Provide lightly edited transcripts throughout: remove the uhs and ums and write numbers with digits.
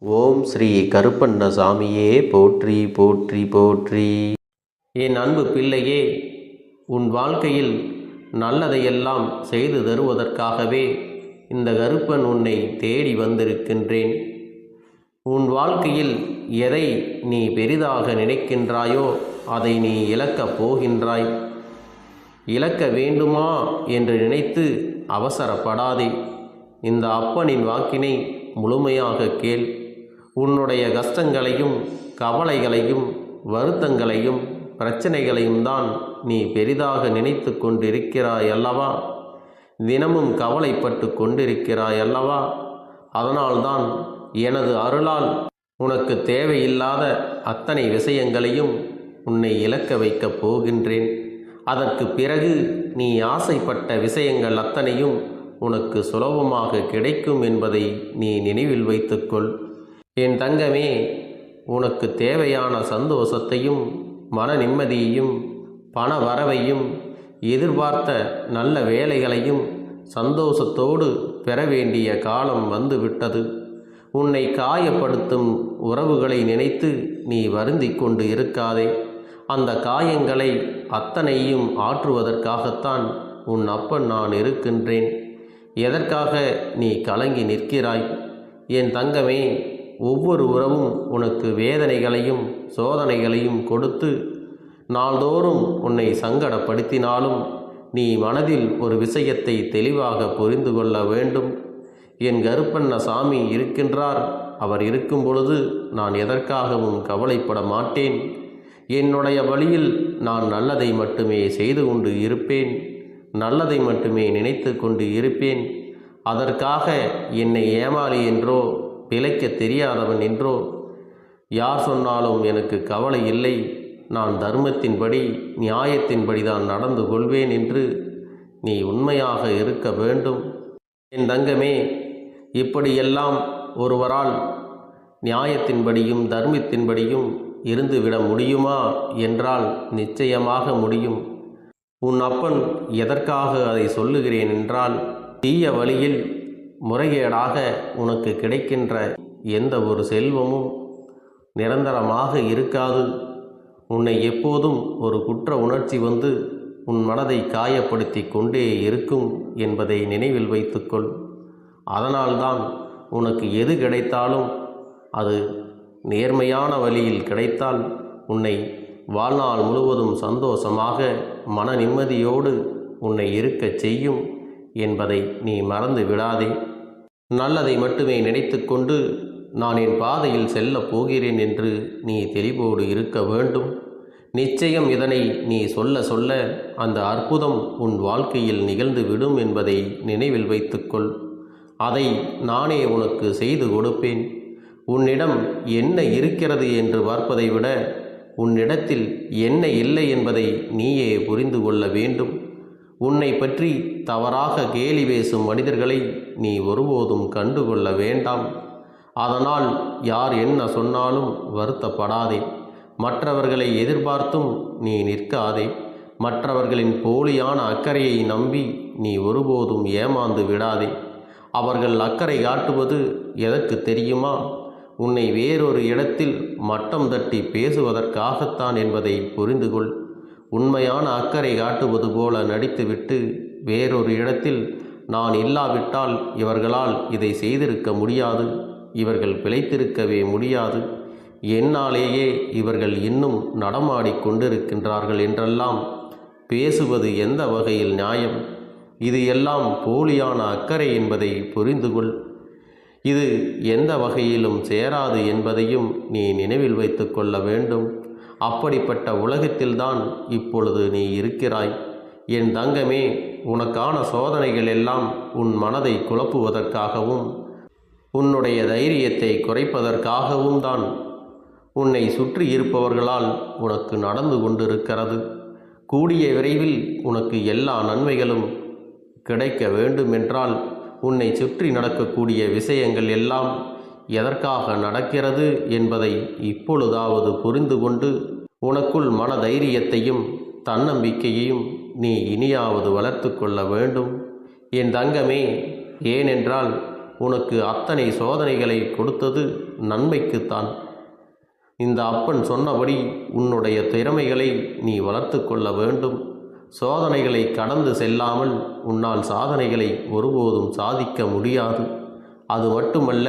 ஓம் ஸ்ரீ கருப்பண்ணசாமியே போற்றி போற்றி போற்றி. என் அன்பு பிள்ளையே, உன் வாழ்க்கையில் நல்லதையெல்லாம் செய்து தருவதற்காகவே இந்த கருப்பன் உன்னை தேடி வந்திருக்கின்றேன். உன் வாழ்க்கையில் எதை நீ பெரிதாக நினைக்கின்றாயோ அதை நீ இழக்கப் போகின்றாய். இழக்க வேண்டுமா என்று நினைத்து அவசரப்படாதே. இந்த அப்பனின் வாக்கினை முழுமையாக கேள். உன்னுடைய கஷ்டங்களையும் கவலைகளையும் வருத்தங்களையும் பிரச்சனைகளையும் தான் நீ பெரிதாக நினைத்து கொண்டிருக்கிறாய் அல்லவா? தினமும் கவலைப்பட்டு கொண்டிருக்கிறாய் அல்லவா? அதனால்தான் எனது அருளால் உனக்கு தேவையில்லாத அத்தனை விஷயங்களையும் உன்னை இழக்க வைக்கப் போகின்றேன். அதற்கு பிறகு நீ ஆசைப்பட்ட விஷயங்கள் அத்தனையும் உனக்கு சுலபமாக கிடைக்கும் என்பதை நீ நினைவில் வைத்துக்கொள். என் தங்கமே, உனக்கு தேவையான சந்தோஷத்தையும் மன நிம்மதியையும் பண வரவையும் எதிர்பார்த்த நல்ல வேலைகளையும் சந்தோஷத்தோடு பெற வேண்டிய காலம் வந்துவிட்டது. உன்னை காயப்படுத்தும் உறவுகளை நினைத்து நீ வருந்தி கொண்டு இருக்காதே. அந்த காயங்களை அத்தனையும் ஆற்றுவதற்காகத்தான் உன் அப்பன் நான் இருக்கின்றேன். எதற்காக நீ கலங்கி நிற்கிறாய்? என் தங்கமே, ஒவ்வொரு உறவும் உனக்கு வேதனைகளையும் சோதனைகளையும் கொடுத்து நாள்தோறும் உன்னை சங்கடப்படுத்தினாலும் நீ மனதில் ஒரு விஷயத்தை தெளிவாக புரிந்து கொள்ள வேண்டும். என் கருப்பண்ணசாமி இருக்கின்றார். அவர் இருக்கும் பொழுது நான் எதற்காகவும் கவலைப்பட மாட்டேன். என்னுடைய வழியில் நான் நல்லதை மட்டுமே செய்து கொண்டு இருப்பேன். நல்லதை மட்டுமே நினைத்து கொண்டு இருப்பேன். அதற்காக என்னை ஏமாளி என்றோ பிழைக்க தெரியாதவன் என்றோ யார் சொன்னாலும் எனக்கு கவலை இல்லை. நான் தர்மத்தின்படி நியாயத்தின்படி தான் நடந்து கொள்வேன் என்று நீ உண்மையாக இருக்க வேண்டும். என் தங்கமே, இப்படியெல்லாம் ஒருவரால் நியாயத்தின்படியும் தர்மத்தின்படியும் இருந்துவிட முடியுமா என்றால் நிச்சயமாக முடியும். உன் அப்பன் எதற்காக அதை சொல்லுகிறேன் என்றால், தீய வழியில் முறைகேடாக உனக்கு கிடைக்கின்ற எந்த ஒரு செல்வமும் நிரந்தரமாக இருக்காது. உன்னை எப்போதும் ஒரு குற்ற உணர்ச்சி வந்து உன் மனதை காயப்படுத்தி கொண்டே இருக்கும் என்பதை நினைவில் வைத்துக்கொள். அதனால்தான் உனக்கு எது கிடைத்தாலும் அது நேர்மையான வழியில் கிடைத்தால் உன்னை வாழ்நாள் முழுவதும் சந்தோஷமாக மன நிம்மதியோடு உன்னை இருக்கச் செய்யும் என்பதை நீ மறந்து விடாதே. நல்லதை மட்டுமே நினைத்து கொண்டு நான் என் பாதையில் செல்லப் போகிறேன் என்று நீ தெளிவோடு இருக்க வேண்டும். நிச்சயம் இதனை நீ சொல்ல சொல்ல அந்த அற்புதம் உன் வாழ்க்கையில் நிகழ்ந்து விடும் என்பதை நினைவில் வைத்துக்கொள். அதை நானே உனக்கு செய்து கொடுப்பேன். உன்னிடம் என்ன இருக்கிறது என்று பார்ப்பதை விட உன்னிடத்தில் என்ன இல்லை என்பதை நீயே புரிந்து கொள்ள வேண்டும். உன்னை பற்றி தவறாக கேலி பேசும் மனிதர்களை நீ ஒருபோதும் கண்டுகொள்ள வேண்டாம். அதனால் யார் என்ன சொன்னாலும் வருத்தப்படாதே. மற்றவர்களை எதிர்பார்த்தும் நீ நிற்காதே. மற்றவர்களின் போலியான அக்கறையை நம்பி நீ ஒருபோதும் ஏமாந்து விடாதே. அவர்கள் அக்கறை காட்டுவது எதற்கு தெரியுமா? உன்னை வேறொரு இடத்தில் மட்டம் தட்டி பேசுவதற்காகத்தான் என்பதை புரிந்து கொள். உண்மையான அக்கறை காட்டுவது போல நடித்துவிட்டு வேறொரு இடத்தில் நான் இல்லாவிட்டால் இவர்களால் இதை செய்திருக்க முடியாது, இவர்கள் பிழைத்திருக்கவே முடியாது, என்னாலேயே இவர்கள் இன்னும் நடமாடி கொண்டிருக்கின்றார்கள் என்றெல்லாம் பேசுவது எந்த வகையில் நியாயம்? இது எல்லாம் போலியான அக்கறை என்பதை புரிந்து கொள். இது எந்த வகையிலும் சேராது என்பதையும் நீ நினைவில் வைத்து கொள்ள வேண்டும். அப்படிப்பட்ட உலகத்தில்தான் இப்பொழுது நீ இருக்கிறாய். என் தங்கமே, உனக்கான சோதனைகள் எல்லாம் உன் மனதை குழப்புவதற்காகவும் உன்னுடைய தைரியத்தை குறைப்பதற்காகவும் தான் உன்னை சுற்றி இருப்பவர்களால் உனக்கு நடந்து கொண்டிருக்கிறது. கூடிய விரைவில் உனக்கு எல்லா நன்மைகளும் கிடைக்க வேண்டுமென்றால் உன்னை சுற்றி நடக்கக்கூடிய விஷயங்கள் எல்லாம் எதற்காக நடக்கிறது என்பதை இப்பொழுதாவது புரிந்து கொண்டு உனக்குள் மன தைரியத்தையும் தன்னம்பிக்கையையும் நீ இனியாவது வளர்த்து கொள்ள வேண்டும். என் தங்கமே, ஏனென்றால் உனக்கு அத்தனை சோதனைகளை கொடுத்தது நன்மைக்குத்தான். இந்த அப்பன் சொன்னபடி உன்னுடைய திறமைகளை நீ வளர்த்து கொள்ள வேண்டும். சோதனைகளை கடந்து செல்லாமல் உன்னால் சாதனைகளை ஒருபோதும் சாதிக்க முடியாது. அது மட்டுமல்ல,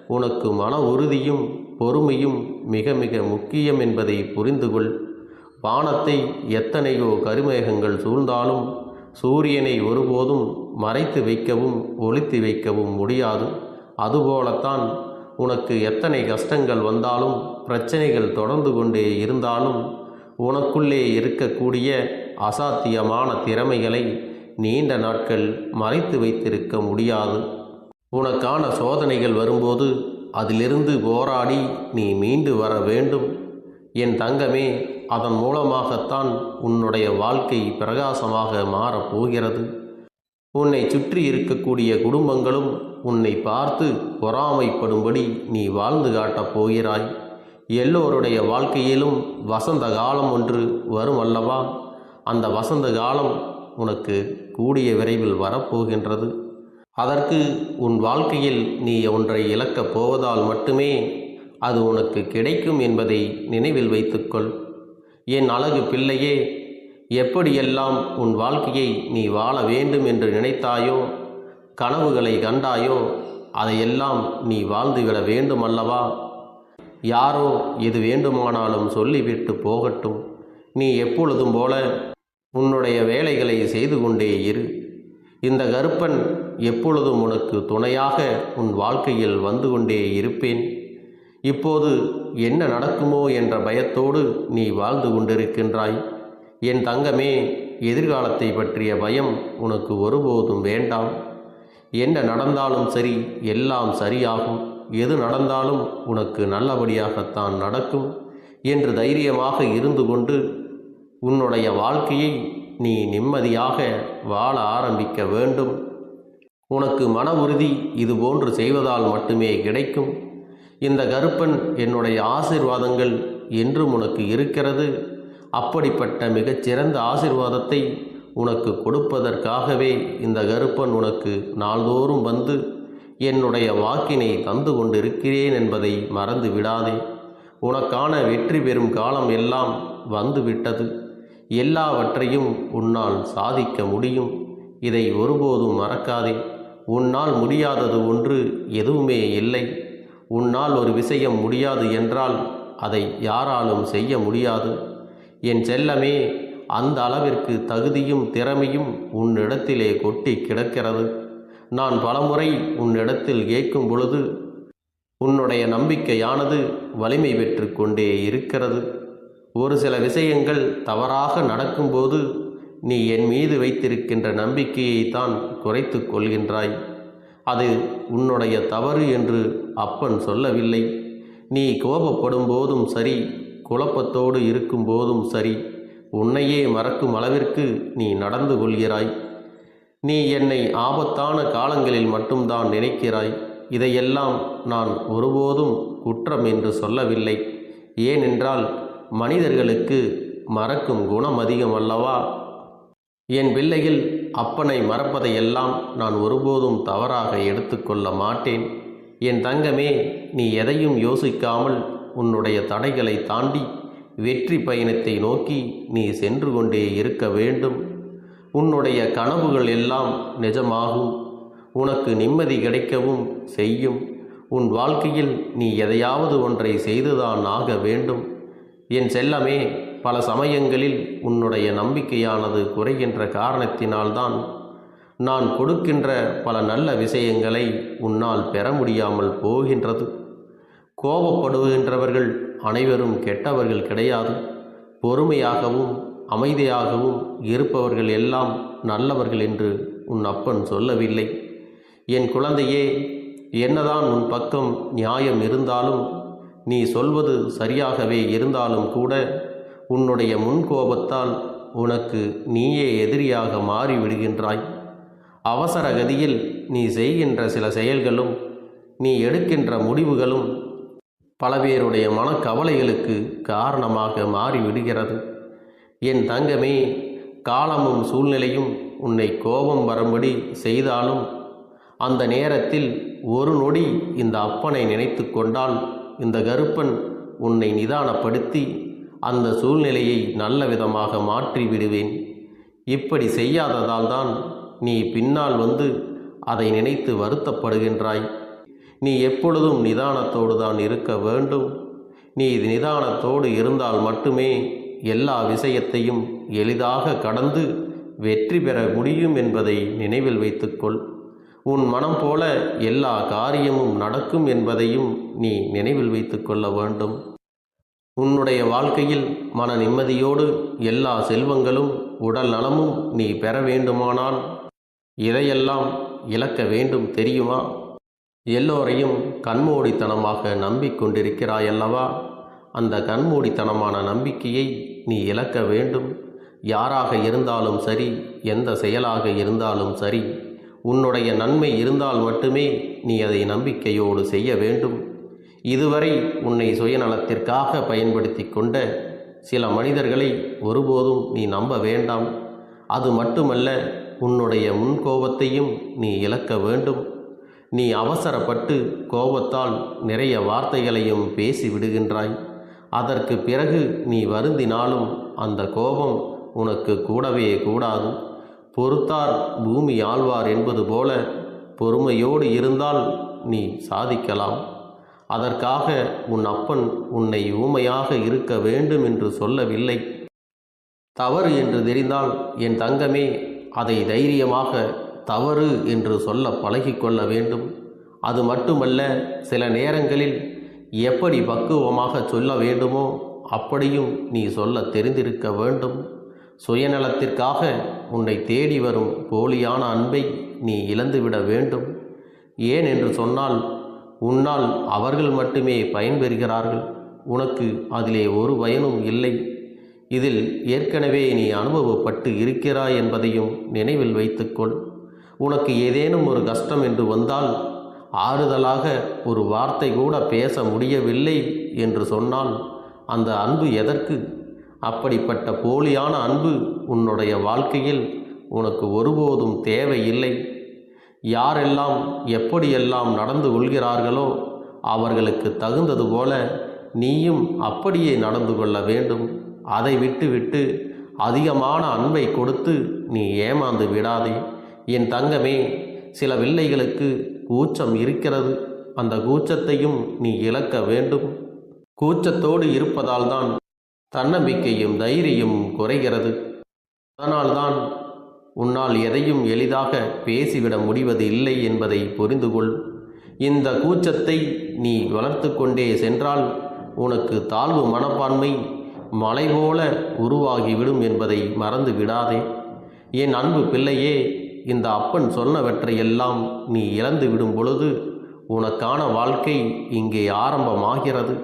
உனக்கு மன உறுதியும் பொறுமையும் மிக மிக முக்கியம் என்பதை புரிந்துகொள். வானத்தை எத்தனையோ கருமேகங்கள் சூழ்ந்தாலும் சூரியனை ஒருபோதும் மறைத்து வைக்கவும் ஒளித்து வைக்கவும் முடியாது. அதுபோலத்தான் உனக்கு எத்தனை கஷ்டங்கள் வந்தாலும் பிரச்சனைகள் தொடர்ந்து கொண்டே இருந்தாலும் உனக்குள்ளே இருக்கக்கூடிய அசாத்தியமான திறமைகளை நீண்ட நாட்கள் மறைத்து வைத்திருக்க முடியாது. உனக்கான சோதனைகள் வரும்போது அதிலிருந்து போராடி நீ மீண்டு வர வேண்டும். என் தங்கமே, அதன் மூலமாகத்தான் உன்னுடைய வாழ்க்கை பிரகாசமாக மாறப்போகிறது. உன்னை சுற்றி இருக்கக்கூடிய குடும்பங்களும் உன்னை பார்த்து பொறாமைப்படும்படி நீ வாழ்ந்து காட்டப் போகிறாய். எல்லோருடைய வாழ்க்கையிலும் வசந்த காலம் ஒன்று வரும் அல்லவா? அந்த வசந்த காலம் உனக்கு கூடிய விரைவில் வரப்போகின்றது. அதற்கு உன் வாழ்க்கையில் நீ ஒன்றை இழக்கப் போவதால் மட்டுமே அது உனக்கு கிடைக்கும் என்பதை நினைவில் வைத்துக்கொள். என் அழகு பிள்ளையே, எப்படியெல்லாம் உன் வாழ்க்கையை நீ வாழ வேண்டும் என்று நினைத்தாயோ, கனவுகளை கண்டாயோ, அதையெல்லாம் நீ வாழ்ந்துவிட வேண்டும் அல்லவா? யாரோ எது வேண்டுமானாலும் சொல்லிவிட்டு போகட்டும். நீ எப்பொழுதும் போல உன்னுடைய வேலைகளை செய்து கொண்டே இரு. இந்த கருப்பன் எப்பொழுதும் உனக்கு துணையாக உன் வாழ்க்கையில் வந்து கொண்டே இருப்பேன். இப்போது என்ன நடக்குமோ என்ற பயத்தோடு நீ வாழ்ந்து கொண்டிருக்கின்றாய். என் தங்கமே, எதிர்காலத்தை பற்றிய பயம் உனக்கு ஒருபோதும் வேண்டாம். என்ன நடந்தாலும் சரி, எல்லாம் சரியாகும். எது நடந்தாலும் உனக்கு நல்லபடியாகத்தான் நடக்கும் என்று தைரியமாக இருந்து கொண்டு உன்னுடைய வாழ்க்கையை நீ நிம்மதியாக வாழ ஆரம்பிக்க வேண்டும். உனக்கு மன உறுதி இதுபோன்று செய்வதால் மட்டுமே கிடைக்கும். இந்த கருப்பன் என்னுடைய ஆசீர்வாதங்கள் என்றும் உனக்கு இருக்கிறது. அப்படிப்பட்ட மிகச்சிறந்த ஆசீர்வாதத்தை உனக்கு கொடுப்பதற்காகவே இந்த கருப்பன் உனக்கு நாள்தோறும் வந்து என்னுடைய வாக்கினை தந்து கொண்டிருக்கிறேன் என்பதை மறந்து விடாதே. உனக்கான வெற்றி பெறும் காலம் எல்லாம் வந்துவிட்டது. எல்லாவற்றையும் உன்னால் சாதிக்க முடியும். இதை ஒருபோதும் மறக்காதே. உன்னால் முடியாதது ஒன்று எதுவுமே இல்லை. உன்னால் ஒரு விஷயம் முடியாது என்றால் அதை யாராலும் செய்ய முடியாது. என் செல்லமே, அந்த அளவிற்கு தகுதியும் திறமையும் உன்னிடத்திலே கொட்டி கிடக்கிறது. நான் பலமுறை உன்னிடத்தில் கேட்கும் பொழுது உன்னுடைய நம்பிக்கையானது வலிமை பெற்று கொண்டே இருக்கிறது. ஒரு சில விஷயங்கள் தவறாக நடக்கும்போது நீ என் மீது வைத்திருக்கின்ற நம்பிக்கையைத்தான் குறைத்து கொள்கின்றாய். அது உன்னுடைய தவறு என்று அப்பன் சொல்லவில்லை. நீ கோபப்படும் போதும் சரி, குழப்பத்தோடு இருக்கும் போதும் சரி, உன்னையே மறக்கும் அளவிற்கு நீ நடந்து கொள்கிறாய். நீ என்னை ஆபத்தான காலங்களில் மட்டும்தான் நினைக்கிறாய். இதையெல்லாம் நான் ஒருபோதும் குற்றம் என்று சொல்லவில்லை. ஏனென்றால் மனிதர்களுக்கு மறக்கும் குணம் அதிகம் அல்லவா? என் பிள்ளைகள், அப்பனை மறப்பதையெல்லாம் நான் ஒருபோதும் தவறாக எடுத்துக்கொள்ள மாட்டேன். என் தங்கமே, நீ எதையும் யோசிக்காமல் உன்னுடைய தடைகளை தாண்டி வெற்றி பயணத்தை நோக்கி நீ சென்று கொண்டே இருக்க வேண்டும். உன்னுடைய கனவுகள் எல்லாம் நிஜமாகும். உனக்கு நிம்மதி கிடைக்கவும் செய்யும். உன் வாழ்க்கையில் நீ எதையாவது ஒன்றை செய்துதான் ஆக வேண்டும். என் செல்லமே, பல சமயங்களில் உன்னுடைய நம்பிக்கையானது குறைகின்ற காரணத்தினால்தான் நான் கொடுக்கின்ற பல நல்ல விஷயங்களை உன்னால் பெற முடியாமல் போகின்றது. கோபப்படுகின்றவர்கள் அனைவரும் கெட்டவர்கள் கிடையாது. பொறுமையாகவும் அமைதியாகவும் இருப்பவர்கள் எல்லாம் நல்லவர்கள் என்று உன் அப்பன் சொல்லவில்லை. என் குழந்தையே, என்னதான் உன் பக்கம் நியாயம் இருந்தாலும், நீ சொல்வது சரியாகவே இருந்தாலும் கூட உன்னுடைய முன்கோபத்தால் உனக்கு நீயே எதிரியாக மாறிவிடுகின்றாய். அவசர கதியில் நீ செய்கின்ற சில செயல்களும் நீ எடுக்கின்ற முடிவுகளும் பல பேருடைய மனக்கவலைகளுக்கு காரணமாக மாறிவிடுகிறது. என் தங்கமே, காலமும் சூழ்நிலையும் உன்னை கோபம் வரும்படி செய்தாலும் அந்த நேரத்தில் ஒரு நொடி இந்த அப்பனை நினைத்து கொண்டால் இந்த கருப்பன் உன்னை நிதானப்படுத்தி அந்த சூழ்நிலையை நல்ல விதமாக மாற்றி விடுவேன். இப்படி செய்யாததால் தான் நீ பின்னால் வந்து அதை நினைத்து வருத்தப்படுகின்றாய். நீ எப்பொழுதும் நிதானத்தோடு தான் இருக்க வேண்டும். நீ நிதானத்தோடு இருந்தால் மட்டுமே எல்லா விஷயத்தையும் எளிதாக கடந்து வெற்றி பெற முடியும் என்பதை நினைவில் வைத்துக்கொள். உன் மனம் போல எல்லா காரியமும் நடக்கும் என்பதையும் நீ நினைவில் வைத்து கொள்ள வேண்டும். உன்னுடைய வாழ்க்கையில் மன நிம்மதியோடு எல்லா செல்வங்களும் உடல் நலமும் நீ பெற வேண்டுமானால் இதையெல்லாம் இழக்க வேண்டும் தெரியுமா? எல்லோரையும் கண்மூடித்தனமாக நம்பிக்கொண்டிருக்கிறாயல்லவா? அந்த கண்மூடித்தனமான நம்பிக்கையை நீ இழக்க வேண்டும். யாராக இருந்தாலும் சரி, எந்த செயலாக இருந்தாலும் சரி, உன்னுடைய நன்மை இருந்தால் மட்டுமே நீ அதை நம்பிக்கையோடு செய்ய வேண்டும். இதுவரை உன்னை சுயநலத்திற்காக பயன்படுத்தி கொண்ட சில மனிதர்களை ஒருபோதும் நீ நம்ப வேண்டாம். அது மட்டுமல்ல, உன்னுடைய முன்கோபத்தையும் நீ இழக்க வேண்டும். நீ அவசரப்பட்டு கோபத்தால் நிறைய வார்த்தைகளையும் பேசி விடுகின்றாய். அதற்கு பிறகு நீ வருந்தினாலும் அந்த கோபம் உனக்கு கூடவே கூடாது. பொறுத்தார் பூமி ஆழ்வார் என்பது போல பொறுமையோடு இருந்தால் நீ சாதிக்கலாம். அதற்காக உன் அப்பன் உன்னை ஊமையாக இருக்க வேண்டும் என்று சொல்லவில்லை. தவறு என்று தெரிந்தால் என் தங்கமே அதை தைரியமாக தவறு என்று சொல்ல பழகிக்கொள்ள வேண்டும். அது மட்டுமல்ல, சில நேரங்களில் எப்படி பக்குவமாக சொல்ல வேண்டுமோ அப்படியும் நீ சொல்ல தெரிந்திருக்க வேண்டும். சுயநலத்திற்காக உன்னை தேடி வரும் போலியான அன்பை நீ இழந்துவிட வேண்டும். ஏன் என்று சொன்னால், உன்னால் அவர்கள் மட்டுமே பயன்பெறுகிறார்கள். உனக்கு அதிலே ஒரு பயனும் இல்லை. இதில் ஏற்கனவே நீ அனுபவப்பட்டு இருக்கிறாய் என்பதையும் நினைவில் வைத்துக்கொள். உனக்கு ஏதேனும் ஒரு கஷ்டம் என்று வந்தால் ஆறுதலாக ஒரு வார்த்தை கூட பேச முடியவில்லை என்று சொன்னால் அந்த அன்பு எதற்கு? அப்படிப்பட்ட போலியான அன்பு உன்னுடைய வாழ்க்கையில் உனக்கு ஒருபோதும் தேவையில்லை. யாரெல்லாம் எப்படியெல்லாம் நடந்து கொள்கிறார்களோ அவர்களுக்கு தகுந்தது போல நீயும் அப்படியே நடந்து கொள்ள வேண்டும். அதை விட்டுவிட்டு அதிகமான அன்பை கொடுத்து நீ ஏமாந்து விடாதே. என் தங்கமே, சில பிள்ளைகளுக்கு கூச்சம் இருக்கிறது. அந்த கூச்சத்தையும் நீ இழக்க வேண்டும். கூச்சத்தோடு இருப்பதால் தான் தன்னம்பிக்கையும் தைரியமும் குறைகிறது. அதனால்தான் உன்னால் எதையும் எளிதாக பேசிவிட முடிவது இல்லை என்பதை புரிந்து கொள். இந்த கூச்சத்தை நீ வளர்த்து கொண்டே சென்றால் உனக்கு தாழ்வு மனப்பான்மை மலை போல உருவாகிவிடும் என்பதை மறந்து விடாதே. என் அன்பு பிள்ளையே, இந்த அப்பன் சொன்னவற்றையெல்லாம் நீ இழந்து விடும் பொழுது உனக்கான வாழ்க்கை இங்கே ஆரம்பமாகிறது.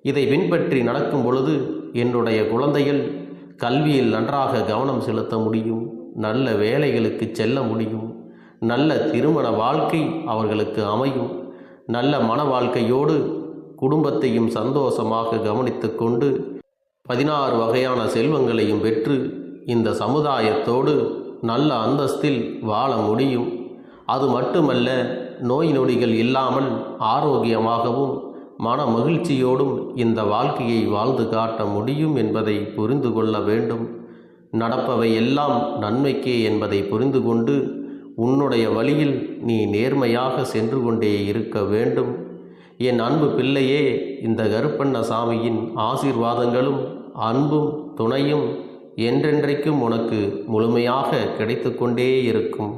இதை பின்பற்றி நடக்கும் பொழுது என்னுடைய குழந்தைகள் கல்வியில் நன்றாக கவனம் செலுத்த முடியும். நல்ல வேலைகளுக்கு செல்ல முடியும். நல்ல திருமண வாழ்க்கை அவர்களுக்கு அமையும். நல்ல மன வாழ்க்கையோடு குடும்பத்தையும் சந்தோஷமாக கவனித்து கொண்டு 16 வகையான செல்வங்களையும் பெற்று இந்த சமுதாயத்தோடு நல்ல அந்தஸ்தில் வாழ முடியும். அது மட்டுமல்ல, நோய் நொடிகள் இல்லாமல் ஆரோக்கியமாகவும் மன மகிழ்ச்சியோடும் இந்த வாழ்க்கையை வாழ்ந்து காட்ட முடியும் என்பதை புரிந்து கொள்ள வேண்டும். நடப்பவை எல்லாம் நன்மைக்கே என்பதை புரிந்து கொண்டு உன்னுடைய வழியில் நீ நேர்மையாக சென்று கொண்டே இருக்க வேண்டும். என் அன்பு பிள்ளையே, இந்த கருப்பண்ணசாமியின் ஆசீர்வாதங்களும் அன்பும் துணையும் என்றென்றைக்கும் உனக்கு முழுமையாக கிடைத்து கொண்டே இருக்கும்.